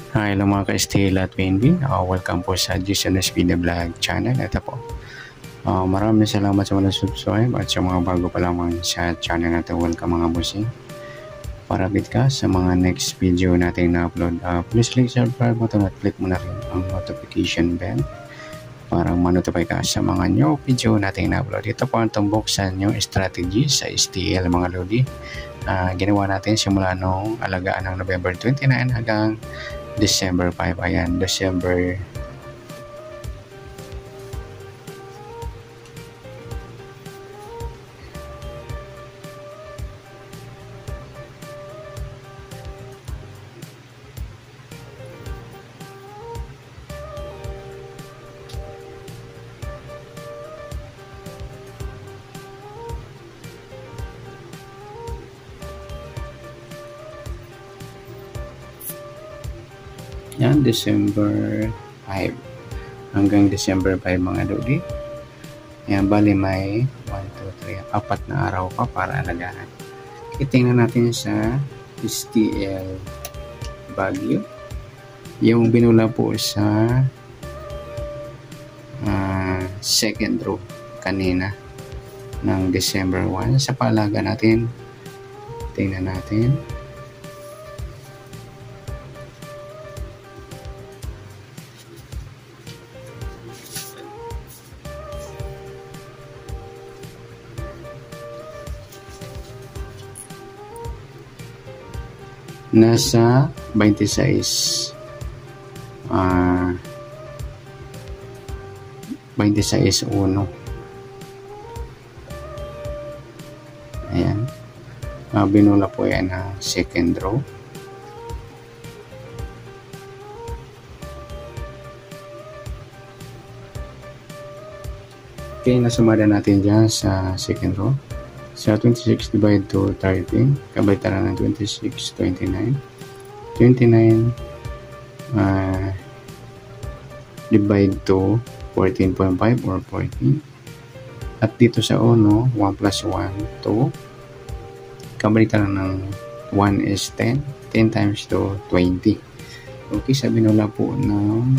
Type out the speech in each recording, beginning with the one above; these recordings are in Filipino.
Hi, hello mga ka-Steel at PNB. Welcome po sa Jason Speed Vlog channel. Ito po. Maraming salamat sa mga subscribe at sa mga bago pa lamang sa channel natin. Welcome mga bossing. Para update ka sa mga next video natin na upload, please click subscribe button at click mo na rin ang notification bell para ma-notify ka sa mga new video natin na upload. Ito po ang tumbok sa new strategy sa STL mga lodi. Ginawa natin simula noong alagaan ng November 29 hanggang December 5. Ayan, December yan, December 5 hanggang December 5 mga lodi. Yan, bali may 1, 2, 3, 4 na araw pa para alagaan. Tingnan natin sa STL Baguio. Yung binula po sa second row kanina ng December 1. Sa paalaga natin, tingnan natin. Nasa 26 26.1. Ayan, binula po yan ng second row. Okay, nasumada natin dyan sa second row. Sa 26 divide to 13, kabaliktaran ng 26, 29. 29 divide to 14.5 or 14. At dito sa uno, 1 plus 1, 2. Kabaliktaran ng 1 is 10. 10 times to 20. Okay, sabi nila po ng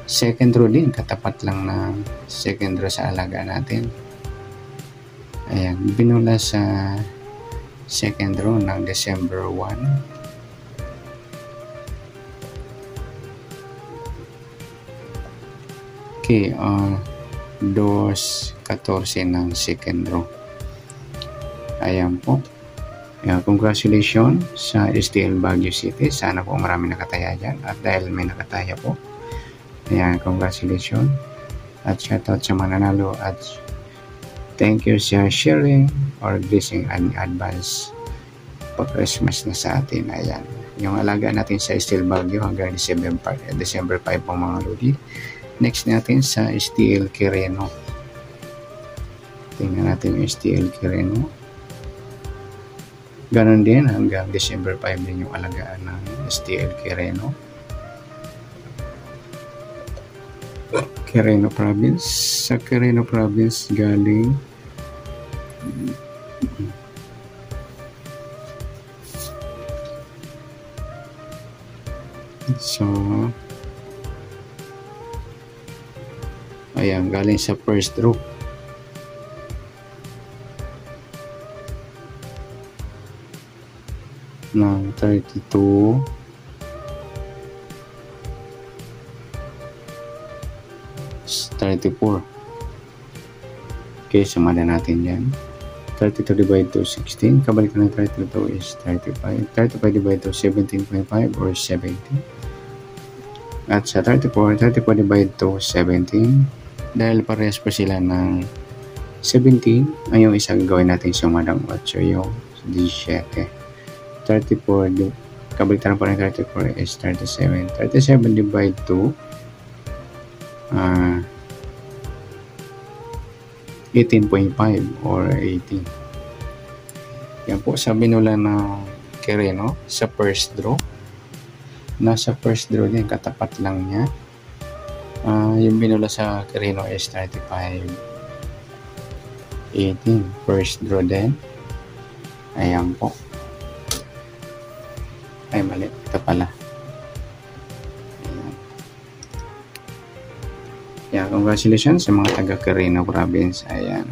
second row din, katapat lang ng second row sa alaga natin. Ayan, binula sa second row ng December 1. Okay, 2.14 ng second row. Ayan po. Ayan, congratulations sa STL Baguio City. Sana po marami nakataya dyan. At dahil may nakataya po, ayan, congratulations. At shoutout sa mga nanalo at thank you sa sharing or blessing and advance pa-Christmas na sa atin. Ayan, yung alaga natin sa STL Baguio hanggang December 5 po mga lodi. Next natin sa STL Quireno. Tingnan natin yung STL Quireno. Ganon din hanggang December 5 din yung alagaan ng STL Quireno. Quireno Province. Sa Quireno Province galing ayan, galing sa first row. Ng 32 34. Okay, sumada natin yan. 32 divide to 16, kabalik ng 32 is 35. 35 divide to 17.5 or 70. At sa 34 divide to 17, dahil parehas pa sila ng 17, ay yung isang gawin natin sumadang 8, yung 17. 34, kabalik pa rin 34 is 37. 37 divide to 18.5 or 18. Yan po, sabi nila ng Quireno sa first draw. Nasa first draw din, katapat lang niya. Yung binula sa Quireno is 35, 18. First draw din. Ayan po. Ay, mali. Ito pala. Yeah, congratulations sa mga taga Quirino Province. Ayan.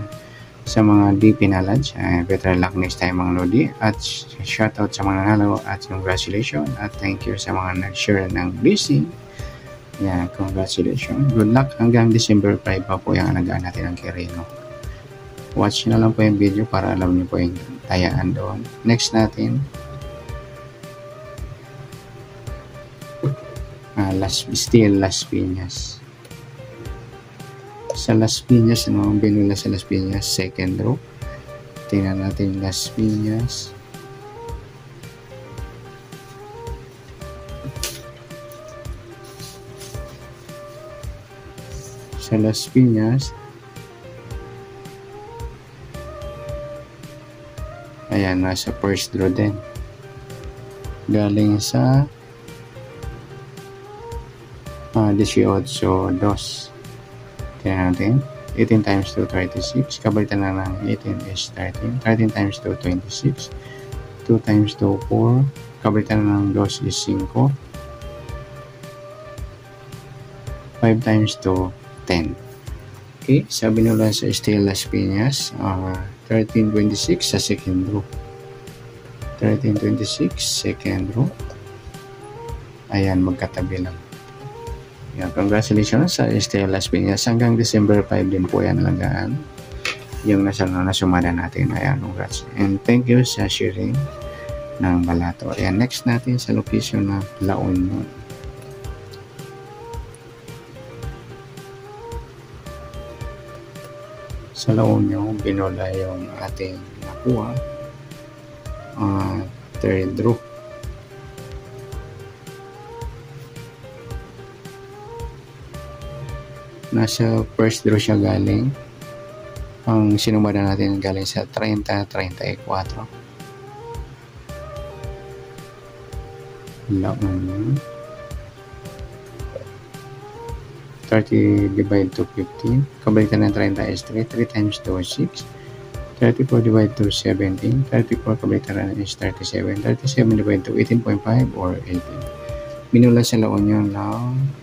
Sa mga di pinalad, better luck next time mga Lodi. At shoutout sa mga nanalo at congratulations. At thank you sa mga nag-share ng blessing. Yeah, congratulations. Good luck hanggang December 5 pa po yung alagaan natin ng Quirino. Watch na lang po yung video para alam niyo po yung tayaan doon. Next natin. Still Las Piñas. Sa Las Piñas, ano ang binula sa Las Piñas? Second row. Tingnan natin Las Piñas. Sa Las Piñas, ayan, nasa first row din. Galing sa 18-2. Tingnan natin. 18 times 2, 36. Kabalitan na ng 18 is 13. 13 times 2, 26. 2 times 2, 4. Kabalitan na ng 2 is 5. 5 times 2, 10. Okay, sabi nila sa Still Las Piñas, 1326 sa second row. 1326, second row. Ayan, magkatabi lang. Yan, congratulations sa Still Las Piñas. Hanggang December 5 din po yan alagaan. Yung nasumada natin. Ayan, congrats. And thank you sa sharing ng balato. Ayan, next natin sa location ng La Union. Sa La Union, binola yung ating nakuha. Third row. Nasa first row siya galing. Ang sinumada natin galing sa 30-34. La Union. 30 divide to 15. Kabalitan ng 30 is 3. 3 times 2 is 6. 34 divide to 17. 34 kabalitan is 37. 37 divide to 18.5 or 18. Binula sa La Union ng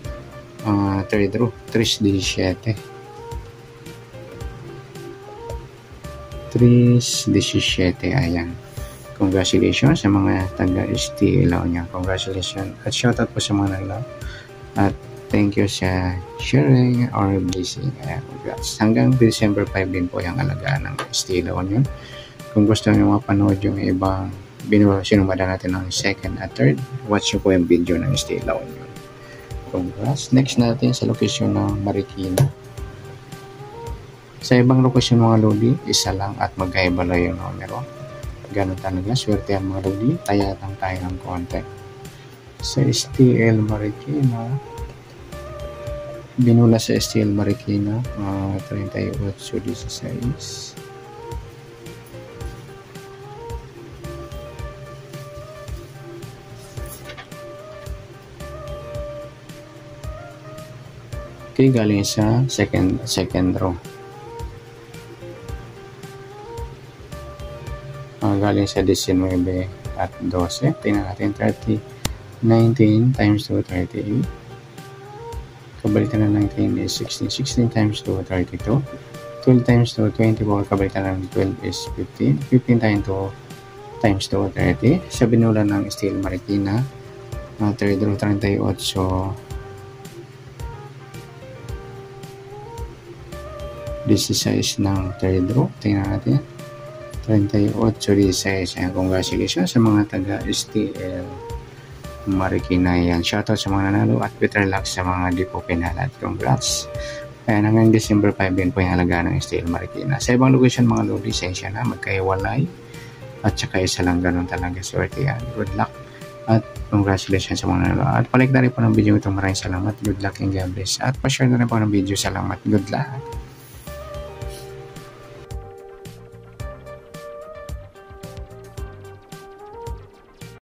third row, 3-17. 3-17, ayan. Congratulations sa mga taga-ST La Union. Congratulations. At shoutout po sa mga naglaw. At thank you sa sharing or blessing. Ayan, congrats. Hanggang December 5 din po yung alagaan ng ST La Union. Kung gusto nyo mapanood yung ibang sinumada natin ng second at third, watch nyo po yung video ng ST La Union. Congrats. Next natin sa location ng Marikina. Sa ibang location mga Lodi, isa lang at magkaiba lang yung numero. Ganun talaga. Swerte ang mga Lodi. Tayatang tayo ng konti. Sa STL Marikina, binula sa STL Marikina, 38-16. Okay, galing sa second row. Galing sa 19 at 12. Tingnan natin 19 times 2, 38. Kabalitan ng 19 is 16. 16 times 2, 32. 12 times 2, 24. Kabalitan ng 12 is 15. 15 times 2, 30. Sa binula ng STL Marikina, third row 38. So, 16 ng third row. Tingnan natin. 38-16. Congratulations sa mga taga-STL Marikina yan. Shoutout sa mga nanalo at better luck sa mga di po pinalad. Congrats. Ayan, hanggang December 5 din po yung halaga ng STL Marikina. Sa ibang location mga lodi, lisensya na, magkaiwalay. At saka isa lang, ganun talaga. Swerte yan. Good luck. At congratulations sa mga nanalo. At palik na rin po ng video ito. Maraming salamat. Good luck and God bless. At pa-share na rin po ng video. Salamat. Good luck.